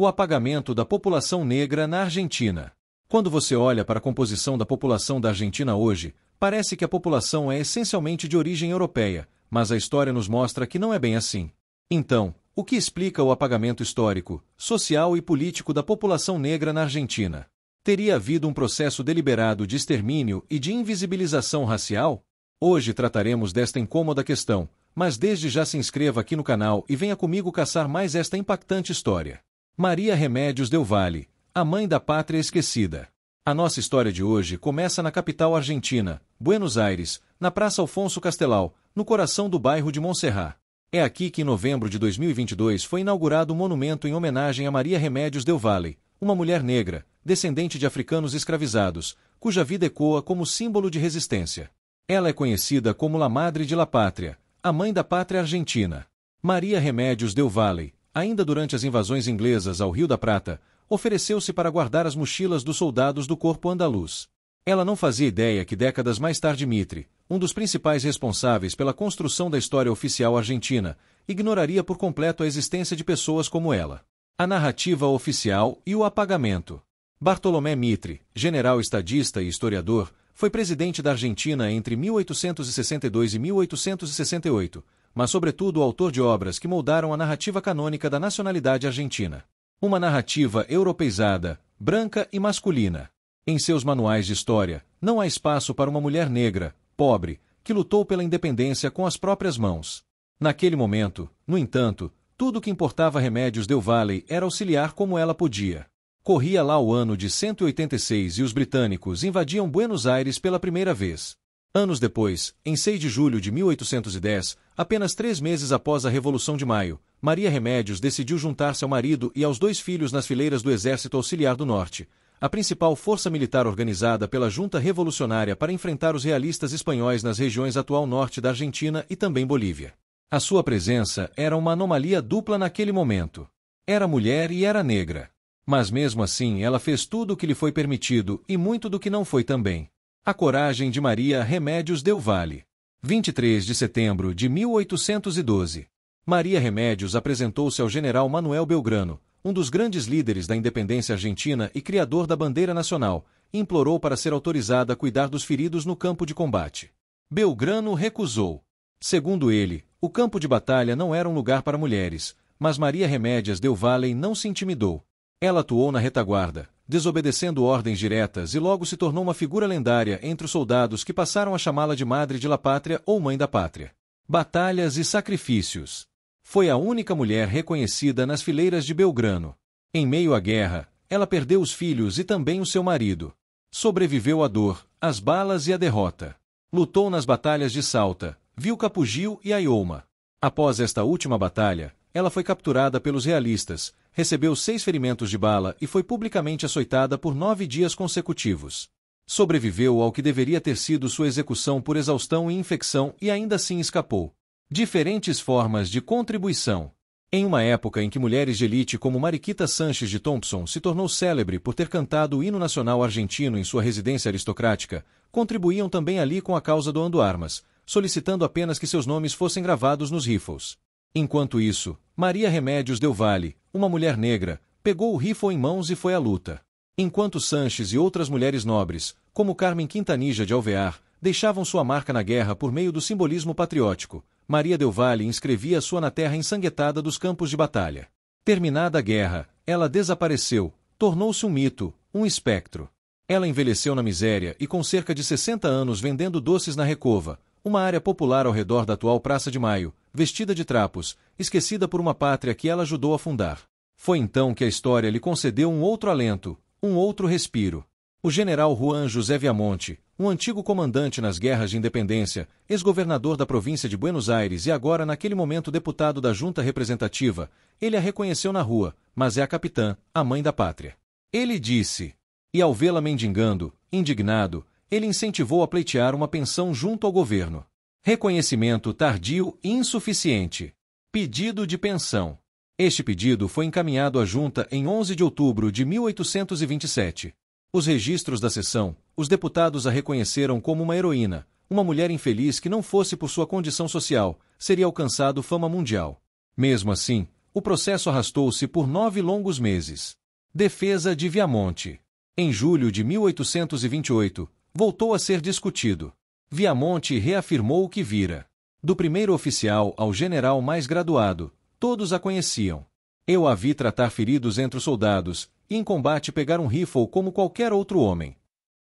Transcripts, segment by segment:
O apagamento da população negra na Argentina. Quando você olha para a composição da população da Argentina hoje, parece que a população é essencialmente de origem europeia, mas a história nos mostra que não é bem assim. Então, o que explica o apagamento histórico, social e político da população negra na Argentina? Teria havido um processo deliberado de extermínio e de invisibilização racial? Hoje trataremos desta incômoda questão, mas desde já se inscreva aqui no canal e venha comigo caçar mais esta impactante história. Maria Remédios del Valle, a mãe da pátria esquecida. A nossa história de hoje começa na capital argentina, Buenos Aires, na Praça Alfonso Castelau, no coração do bairro de Montserrat. É aqui que em novembro de 2022 foi inaugurado um monumento em homenagem a Maria Remédios del Valle, uma mulher negra, descendente de africanos escravizados, cuja vida ecoa como símbolo de resistência. Ela é conhecida como La Madre de la Pátria, a mãe da pátria argentina. Maria Remédios del Valle, ainda durante as invasões inglesas ao Rio da Prata, ofereceu-se para guardar as mochilas dos soldados do corpo andaluz. Ela não fazia ideia que décadas mais tarde Mitre, um dos principais responsáveis pela construção da história oficial argentina, ignoraria por completo a existência de pessoas como ela. A narrativa oficial e o apagamento. Bartolomé Mitre, general estadista e historiador, foi presidente da Argentina entre 1862 e 1868, mas sobretudo autor de obras que moldaram a narrativa canônica da nacionalidade argentina. Uma narrativa europeizada, branca e masculina. Em seus manuais de história, não há espaço para uma mulher negra, pobre, que lutou pela independência com as próprias mãos. Naquele momento, no entanto, tudo o que importava a Remédios del Valle era auxiliar como ela podia. Corria lá o ano de 186 e os britânicos invadiam Buenos Aires pela primeira vez. Anos depois, em 6 de julho de 1810, apenas 3 meses após a Revolução de Maio, Maria Remédios decidiu juntar-se ao marido e aos 2 filhos nas fileiras do Exército Auxiliar do Norte, a principal força militar organizada pela Junta Revolucionária para enfrentar os realistas espanhóis nas regiões atual norte da Argentina e também Bolívia. A sua presença era uma anomalia dupla naquele momento. Era mulher e era negra. Mas mesmo assim ela fez tudo o que lhe foi permitido e muito do que não foi também. A coragem de Maria Remédios del Valle. 23 de setembro de 1812. Maria Remédios apresentou-se ao general Manuel Belgrano, um dos grandes líderes da independência argentina e criador da bandeira nacional, e implorou para ser autorizada a cuidar dos feridos no campo de combate. Belgrano recusou. Segundo ele, o campo de batalha não era um lugar para mulheres, mas Maria Remédios del Valle não se intimidou. Ela atuou na retaguarda, desobedecendo ordens diretas e logo se tornou uma figura lendária entre os soldados que passaram a chamá-la de Madre de la Pátria ou Mãe da Pátria. Batalhas e sacrifícios. Foi a única mulher reconhecida nas fileiras de Belgrano. Em meio à guerra, ela perdeu os filhos e também o seu marido. Sobreviveu à dor, às balas e à derrota. Lutou nas batalhas de Salta, Vilcapugio e Aioma. Após esta última batalha, ela foi capturada pelos realistas, recebeu 6 ferimentos de bala e foi publicamente açoitada por 9 dias consecutivos. Sobreviveu ao que deveria ter sido sua execução por exaustão e infecção e ainda assim escapou. Diferentes formas de contribuição. Em uma época em que mulheres de elite como Mariquita Sánchez de Thompson se tornou célebre por ter cantado o hino nacional argentino em sua residência aristocrática, contribuíam também ali com a causa doando armas, solicitando apenas que seus nomes fossem gravados nos rifles. Enquanto isso, Maria Remédios del Valle, uma mulher negra, pegou o rifle em mãos e foi à luta. Enquanto Sánchez e outras mulheres nobres, como Carmen Quintanilla de Alvear, deixavam sua marca na guerra por meio do simbolismo patriótico, Maria del Valle inscrevia a sua na terra ensanguentada dos campos de batalha. Terminada a guerra, ela desapareceu, tornou-se um mito, um espectro. Ela envelheceu na miséria e com cerca de 60 anos vendendo doces na Recova, uma área popular ao redor da atual Praça de Maio, vestida de trapos, esquecida por uma pátria que ela ajudou a fundar. Foi então que a história lhe concedeu um outro alento, um outro respiro. O general Juan José Viamonte, um antigo comandante nas guerras de independência, ex-governador da província de Buenos Aires e agora naquele momento deputado da junta representativa, ele a reconheceu na rua, mas é a capitã, a mãe da pátria. Ele disse. E ao vê-la mendigando, indignado, ele incentivou a pleitear uma pensão junto ao governo. Reconhecimento tardio e insuficiente. Pedido de pensão. Este pedido foi encaminhado à junta em 11 de outubro de 1827. Os registros da sessão, os deputados a reconheceram como uma heroína, uma mulher infeliz que não fosse por sua condição social, seria alcançado fama mundial. Mesmo assim, o processo arrastou-se por 9 longos meses. Defesa de Viamonte. Em julho de 1828, voltou a ser discutido. Viamonte reafirmou o que vira. Do primeiro oficial ao general mais graduado, todos a conheciam. Eu a vi tratar feridos entre os soldados, e em combate pegar um rifle como qualquer outro homem.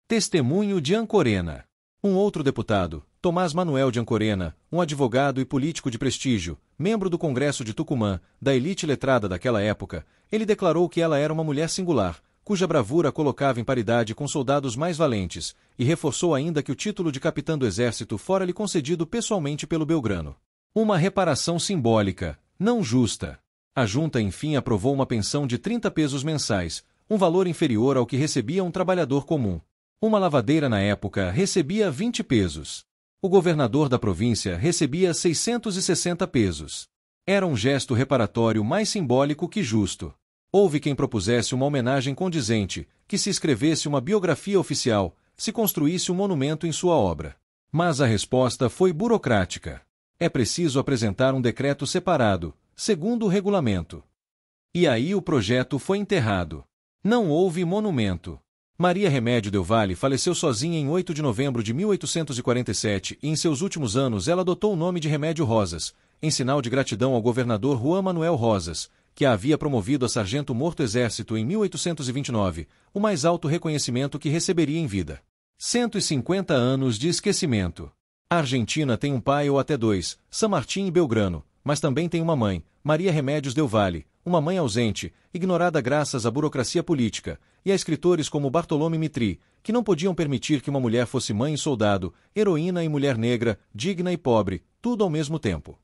Testemunho de Ancorena. Um outro deputado, Tomás Manuel de Ancorena, um advogado e político de prestígio, membro do Congresso de Tucumã, da elite letrada daquela época, ele declarou que ela era uma mulher singular, cuja bravura a colocava em paridade com soldados mais valentes, e reforçou ainda que o título de capitão do exército fora-lhe concedido pessoalmente pelo Belgrano. Uma reparação simbólica, não justa. A junta enfim aprovou uma pensão de 30 pesos mensais, um valor inferior ao que recebia um trabalhador comum. Uma lavadeira na época recebia 20 pesos. O governador da província recebia 660 pesos. Era um gesto reparatório mais simbólico que justo. Houve quem propusesse uma homenagem condizente, que se escrevesse uma biografia oficial, se construísse um monumento em sua obra. Mas a resposta foi burocrática. É preciso apresentar um decreto separado, segundo o regulamento. E aí o projeto foi enterrado. Não houve monumento. Maria Remédio del Valle faleceu sozinha em 8 de novembro de 1847 e em seus últimos anos ela adotou o nome de Remédio Rosas, em sinal de gratidão ao governador Juan Manuel Rosas, que a havia promovido a sargento-morto-exército em 1829, o mais alto reconhecimento que receberia em vida. 150 anos de esquecimento. A Argentina tem um pai ou até dois, San Martín e Belgrano, mas também tem uma mãe, Maria Remédios del Valle, uma mãe ausente, ignorada graças à burocracia política, e a escritores como Bartolomé Mitri, que não podiam permitir que uma mulher fosse mãe e soldado, heroína e mulher negra, digna e pobre, tudo ao mesmo tempo.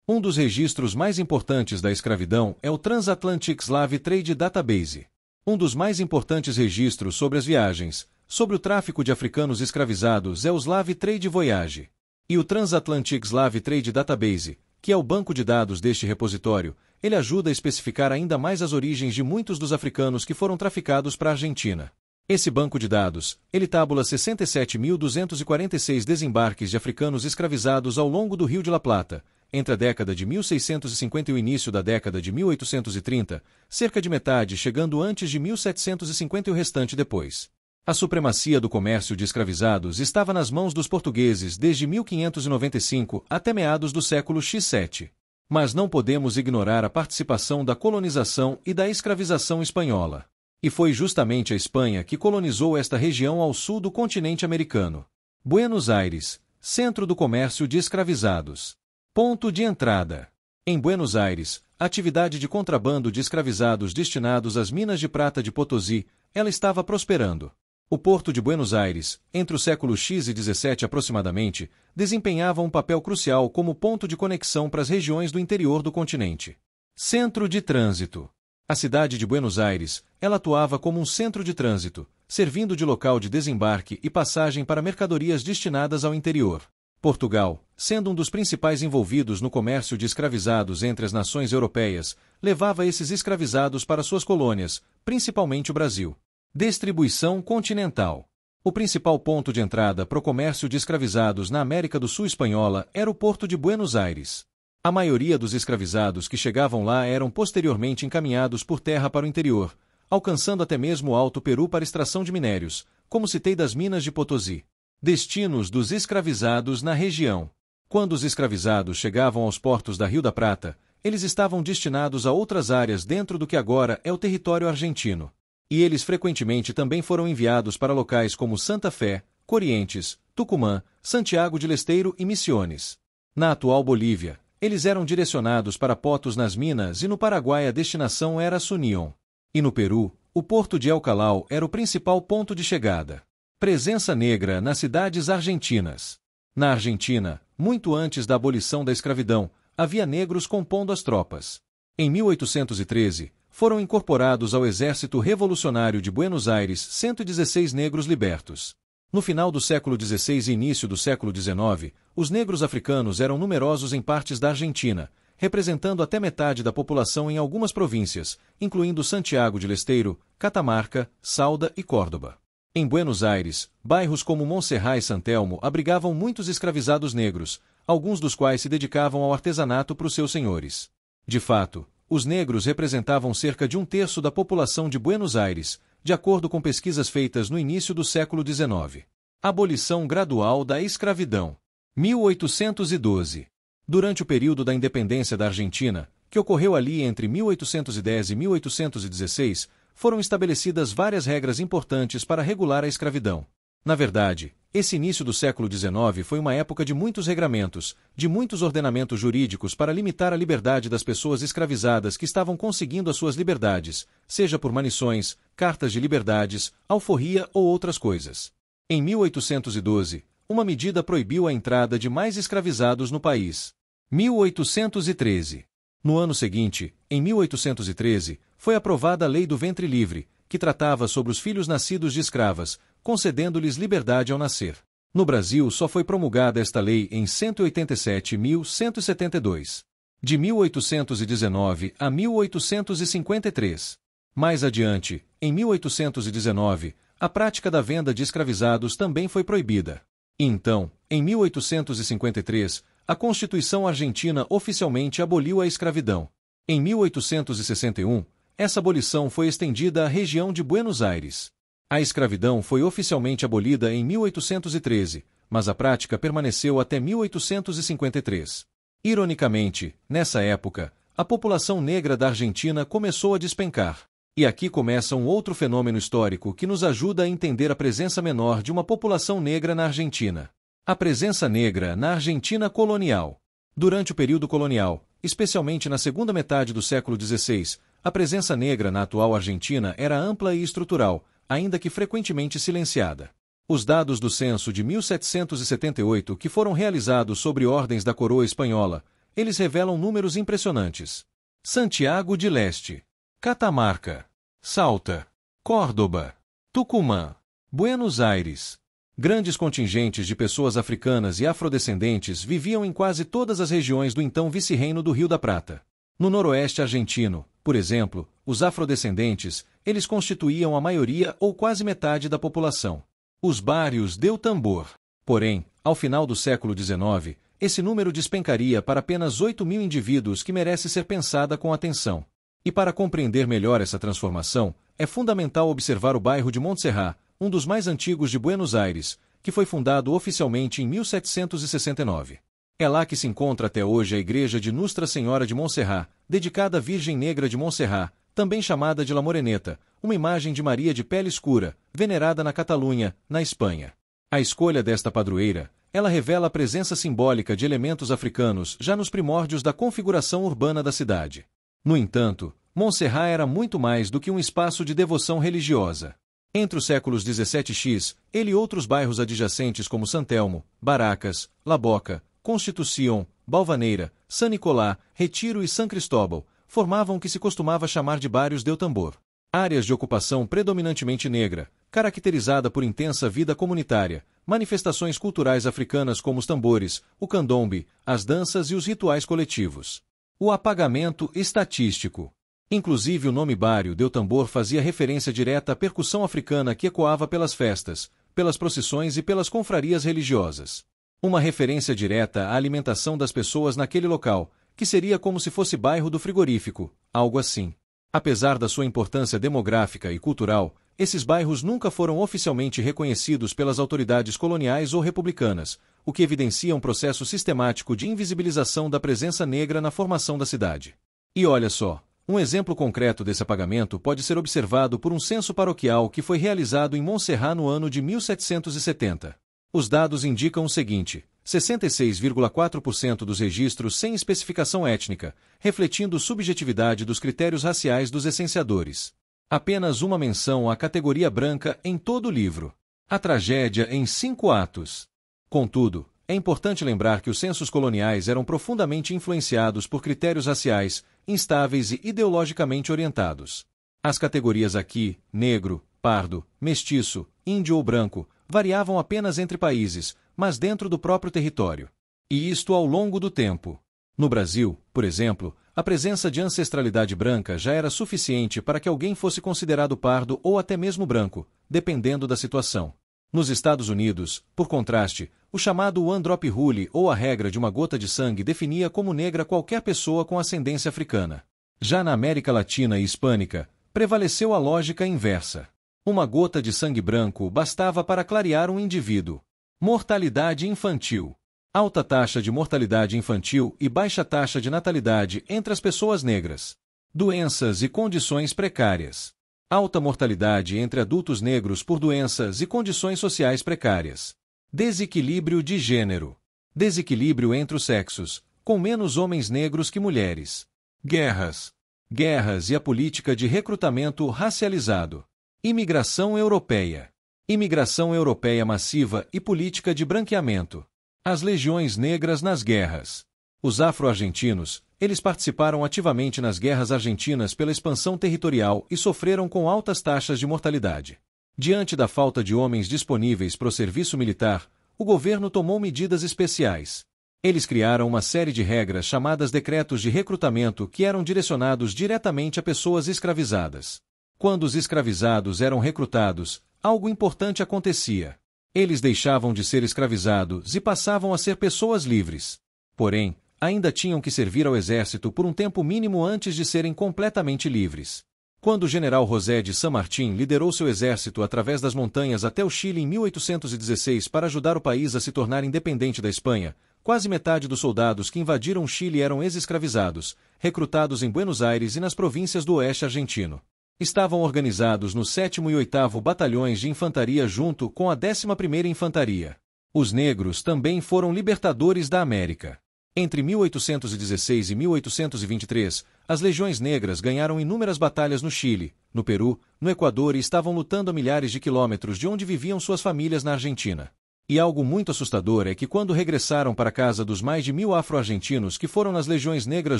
Um dos registros mais importantes da escravidão é o Transatlantic Slave Trade Database. Um dos mais importantes registros sobre as viagens, sobre o tráfico de africanos escravizados é o Slave Trade Voyage. E o Transatlantic Slave Trade Database, que é o banco de dados deste repositório, ele ajuda a especificar ainda mais as origens de muitos dos africanos que foram traficados para a Argentina. Esse banco de dados, ele tabula 67.246 desembarques de africanos escravizados ao longo do Rio de la Plata, entre a década de 1650 e o início da década de 1830, cerca de metade chegando antes de 1750 e o restante depois. A supremacia do comércio de escravizados estava nas mãos dos portugueses desde 1595 até meados do século XVII. Mas não podemos ignorar a participação da colonização e da escravização espanhola. E foi justamente a Espanha que colonizou esta região ao sul do continente americano. Buenos Aires, centro do comércio de escravizados. Ponto de entrada. Em Buenos Aires, a atividade de contrabando de escravizados destinados às minas de prata de Potosí, ela estava prosperando. O porto de Buenos Aires, entre o século X e XVII aproximadamente, desempenhava um papel crucial como ponto de conexão para as regiões do interior do continente. Centro de trânsito. A cidade de Buenos Aires, ela atuava como um centro de trânsito, servindo de local de desembarque e passagem para mercadorias destinadas ao interior. Portugal, sendo um dos principais envolvidos no comércio de escravizados entre as nações europeias, levava esses escravizados para suas colônias, principalmente o Brasil. Distribuição continental. O principal ponto de entrada para o comércio de escravizados na América do Sul espanhola era o porto de Buenos Aires. A maioria dos escravizados que chegavam lá eram posteriormente encaminhados por terra para o interior, alcançando até mesmo o Alto Peru para extração de minérios, como citei das minas de Potosí. Destinos dos escravizados na região. Quando os escravizados chegavam aos portos da Rio da Prata, eles estavam destinados a outras áreas dentro do que agora é o território argentino. E eles frequentemente também foram enviados para locais como Santa Fé, Corrientes, Tucumã, Santiago del Esteiro e Misiones. Na atual Bolívia, eles eram direcionados para Potos nas Minas e no Paraguai a destinação era Sunion. E no Peru, o porto de El Callao era o principal ponto de chegada. Presença negra nas cidades argentinas. Na Argentina, muito antes da abolição da escravidão, havia negros compondo as tropas. Em 1813, foram incorporados ao Exército Revolucionário de Buenos Aires 116 negros libertos. No final do século XVI e início do século XIX, os negros africanos eram numerosos em partes da Argentina, representando até metade da população em algumas províncias, incluindo Santiago del Esteiro, Catamarca, Salta e Córdoba. Em Buenos Aires, bairros como Monserrat e San Telmo abrigavam muitos escravizados negros, alguns dos quais se dedicavam ao artesanato para os seus senhores. De fato, os negros representavam cerca de um terço da população de Buenos Aires, de acordo com pesquisas feitas no início do século XIX. Abolição gradual da escravidão. 1812. Durante o período da independência da Argentina, que ocorreu ali entre 1810 e 1816, foram estabelecidas várias regras importantes para regular a escravidão. Na verdade, esse início do século XIX foi uma época de muitos regramentos, de muitos ordenamentos jurídicos para limitar a liberdade das pessoas escravizadas que estavam conseguindo as suas liberdades, seja por manições, cartas de liberdades, alforria ou outras coisas. Em 1812, uma medida proibiu a entrada de mais escravizados no país. 1813. No ano seguinte, em 1813, foi aprovada a Lei do Ventre Livre, que tratava sobre os filhos nascidos de escravas, concedendo-lhes liberdade ao nascer. No Brasil só foi promulgada esta lei em 187.172. De 1819 a 1853. Mais adiante, em 1819, a prática da venda de escravizados também foi proibida. E então, em 1853, a Constituição Argentina oficialmente aboliu a escravidão. Em 1861, essa abolição foi estendida à região de Buenos Aires. A escravidão foi oficialmente abolida em 1813, mas a prática permaneceu até 1853. Ironicamente, nessa época, a população negra da Argentina começou a despencar. E aqui começa um outro fenômeno histórico que nos ajuda a entender a presença menor de uma população negra na Argentina. A presença negra na Argentina colonial. Durante o período colonial, especialmente na segunda metade do século XVI, a presença negra na atual Argentina era ampla e estrutural, ainda que frequentemente silenciada. Os dados do censo de 1778, que foram realizados sobre ordens da coroa espanhola, eles revelam números impressionantes. Santiago de Leste, Catamarca, Salta, Córdoba, Tucumã, Buenos Aires. Grandes contingentes de pessoas africanas e afrodescendentes viviam em quase todas as regiões do então vice-reino do Rio da Prata. No noroeste argentino, por exemplo, os afrodescendentes, eles constituíam a maioria ou quase metade da população. Os Barrios del Tambor. Porém, ao final do século XIX, esse número despencaria para apenas 8.000 indivíduos que merece ser pensada com atenção. E para compreender melhor essa transformação, é fundamental observar o bairro de Montserrat, um dos mais antigos de Buenos Aires, que foi fundado oficialmente em 1769. É lá que se encontra até hoje a igreja de Nuestra Senhora de Montserrat, dedicada à Virgem Negra de Montserrat, também chamada de La Moreneta, uma imagem de Maria de pele escura, venerada na Catalunha, na Espanha. A escolha desta padroeira, ela revela a presença simbólica de elementos africanos já nos primórdios da configuração urbana da cidade. No entanto, Montserrat era muito mais do que um espaço de devoção religiosa. Entre os séculos 17x, ele e outros bairros adjacentes como San Telmo, Baracas, La Boca, Constitución, Balvaneira, San Nicolás, Retiro e San Cristóbal formavam o que se costumava chamar de Barrios del Tambor. Áreas de ocupação predominantemente negra, caracterizada por intensa vida comunitária, manifestações culturais africanas como os tambores, o candombe, as danças e os rituais coletivos. O apagamento estatístico. Inclusive o nome Barrio del Tambor fazia referência direta à percussão africana que ecoava pelas festas, pelas procissões e pelas confrarias religiosas. Uma referência direta à alimentação das pessoas naquele local, que seria como se fosse bairro do frigorífico, algo assim. Apesar da sua importância demográfica e cultural, esses bairros nunca foram oficialmente reconhecidos pelas autoridades coloniais ou republicanas, o que evidencia um processo sistemático de invisibilização da presença negra na formação da cidade. E olha só, um exemplo concreto desse apagamento pode ser observado por um censo paroquial que foi realizado em Montserrat no ano de 1770. Os dados indicam o seguinte: 66,4% dos registros sem especificação étnica, refletindo subjetividade dos critérios raciais dos essenciadores. Apenas uma menção à categoria branca em todo o livro. A tragédia em 5 atos. Contudo, é importante lembrar que os censos coloniais eram profundamente influenciados por critérios raciais, instáveis e ideologicamente orientados. As categorias aqui, negro, pardo, mestiço, índio ou branco, variavam apenas entre países, mas dentro do próprio território. E isto ao longo do tempo. No Brasil, por exemplo, a presença de ancestralidade branca já era suficiente para que alguém fosse considerado pardo ou até mesmo branco, dependendo da situação. Nos Estados Unidos, por contraste, o chamado One Drop Rule ou a regra de uma gota de sangue definia como negra qualquer pessoa com ascendência africana. Já na América Latina e Hispânica, prevaleceu a lógica inversa. Uma gota de sangue branco bastava para clarear um indivíduo. Mortalidade infantil. Alta taxa de mortalidade infantil e baixa taxa de natalidade entre as pessoas negras. Doenças e condições precárias. Alta mortalidade entre adultos negros por doenças e condições sociais precárias. Desequilíbrio de gênero. Desequilíbrio entre os sexos, com menos homens negros que mulheres. Guerras. Guerras e a política de recrutamento racializado. Imigração europeia. Imigração europeia massiva e política de branqueamento. As legiões negras nas guerras. Os afro-argentinos, eles participaram ativamente nas guerras argentinas pela expansão territorial e sofreram com altas taxas de mortalidade. Diante da falta de homens disponíveis para o serviço militar, o governo tomou medidas especiais. Eles criaram uma série de regras chamadas decretos de recrutamento que eram direcionados diretamente a pessoas escravizadas. Quando os escravizados eram recrutados, algo importante acontecia. Eles deixavam de ser escravizados e passavam a ser pessoas livres. Porém, ainda tinham que servir ao exército por um tempo mínimo antes de serem completamente livres. Quando o general José de San Martín liderou seu exército através das montanhas até o Chile em 1816 para ajudar o país a se tornar independente da Espanha, quase metade dos soldados que invadiram o Chile eram ex-escravizados, recrutados em Buenos Aires e nas províncias do oeste argentino. Estavam organizados no 7º e 8º Batalhões de Infantaria junto com a 11ª Infantaria. Os negros também foram libertadores da América. Entre 1816 e 1823, as legiões negras ganharam inúmeras batalhas no Chile, no Peru, no Equador e estavam lutando a milhares de quilômetros de onde viviam suas famílias na Argentina. E algo muito assustador é que quando regressaram para casa dos mais de 1000 afro-argentinos que foram nas legiões negras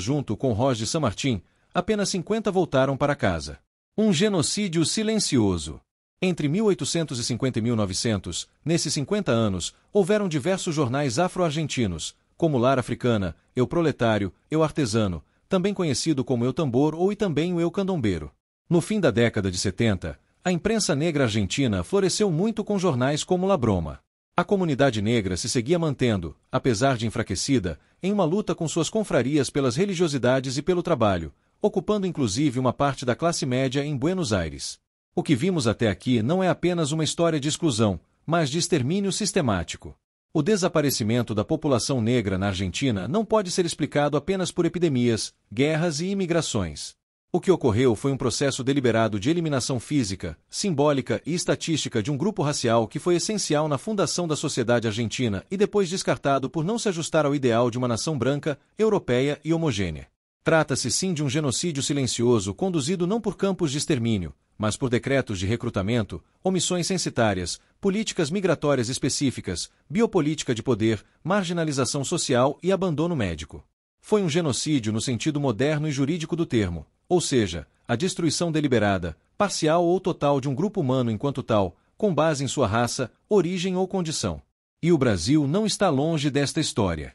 junto com Jorge de San Martín, apenas 50 voltaram para casa. Um genocídio silencioso. Entre 1850 e 1900, nesses 50 anos, houveram diversos jornais afro-argentinos, como Lar Africana, Eu Proletário, Eu Artesano, também conhecido como Eu Tambor ou e também o Eu Candombeiro. No fim da década de 70, a imprensa negra argentina floresceu muito com jornais como La Broma. A comunidade negra se seguia mantendo, apesar de enfraquecida, em uma luta com suas confrarias pelas religiosidades e pelo trabalho, ocupando inclusive uma parte da classe média em Buenos Aires. O que vimos até aqui não é apenas uma história de exclusão, mas de extermínio sistemático. O desaparecimento da população negra na Argentina não pode ser explicado apenas por epidemias, guerras e imigrações. O que ocorreu foi um processo deliberado de eliminação física, simbólica e estatística de um grupo racial que foi essencial na fundação da sociedade argentina e depois descartado por não se ajustar ao ideal de uma nação branca, europeia e homogênea. Trata-se sim de um genocídio silencioso conduzido não por campos de extermínio, mas por decretos de recrutamento, omissões censitárias, políticas migratórias específicas, biopolítica de poder, marginalização social e abandono médico. Foi um genocídio no sentido moderno e jurídico do termo, ou seja, a destruição deliberada, parcial ou total de um grupo humano enquanto tal, com base em sua raça, origem ou condição. E o Brasil não está longe desta história.